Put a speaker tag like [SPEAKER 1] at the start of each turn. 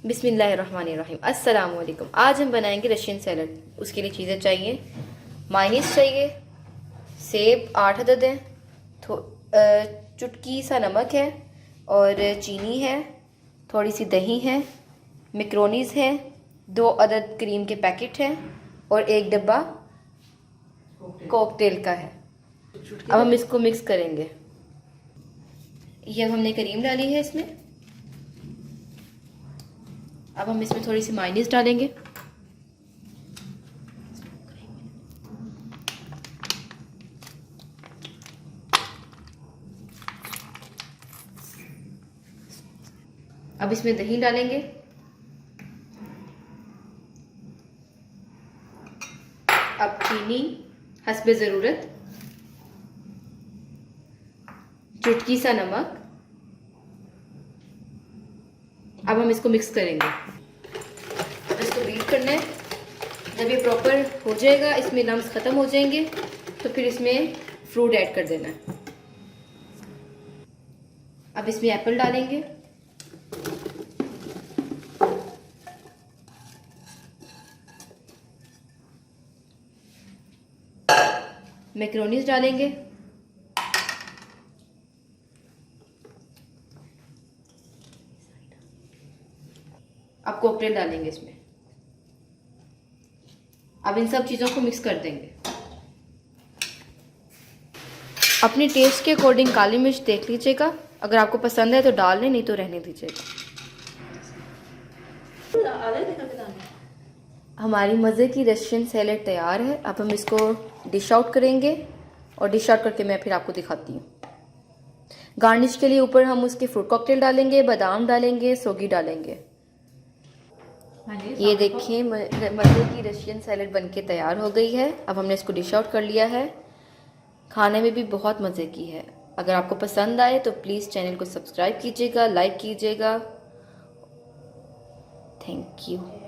[SPEAKER 1] बिस्मिल्लाहिर्रहमानिर्रहीम। अस्सलाम वालेकुम। आज हम बनाएंगे रशियन सैलड। उसके लिए चीज़ें चाहिए, मायनीस चाहिए, सेब 8 अदद हैं, चुटकी सा नमक है और चीनी है, थोड़ी सी दही है, मैक्रोनीज है, 2 अदद क्रीम के पैकेट हैं और 1 डब्बा कॉकटेल का है। अब हम इसको मिक्स करेंगे। ये अब हमने क्रीम डाली है इसमें। अब हम इसमें थोड़ी सी मायनीस डालेंगे। अब इसमें दही डालेंगे। अब चीनी हस्बे ज़रूरत, चुटकी सा नमक। अब हम इसको मिक्स करेंगे। इसको बीट करना है। जब ये प्रॉपर हो जाएगा, इसमें लम्स ख़त्म हो जाएंगे, तो फिर इसमें फ्रूट ऐड कर देना है। अब इसमें एप्पल डालेंगे, मैक्रोनीज डालेंगे, अब कॉकटेल डालेंगे इसमें। अब इन सब चीज़ों को मिक्स कर देंगे। अपनी टेस्ट के अकॉर्डिंग काली मिर्च देख लीजिएगा, अगर आपको पसंद है तो डाल लें, नहीं तो रहने दीजिएगा। हमारी मज़े की रशियन सैलेड तैयार है। अब हम इसको डिश आउट करेंगे और डिश आउट करके मैं फिर आपको दिखाती हूँ। गार्निश के लिए ऊपर हम उसके फ्रूट कॉकटेल डालेंगे, बादाम डालेंगे, सोगी डालेंगे। ये देखिए, मज़े की रशियन सैलेड बनके तैयार हो गई है। अब हमने इसको डिश आउट कर लिया है। खाने में भी बहुत मज़े की है। अगर आपको पसंद आए तो प्लीज़ चैनल को सब्सक्राइब कीजिएगा, लाइक कीजिएगा। Thank you.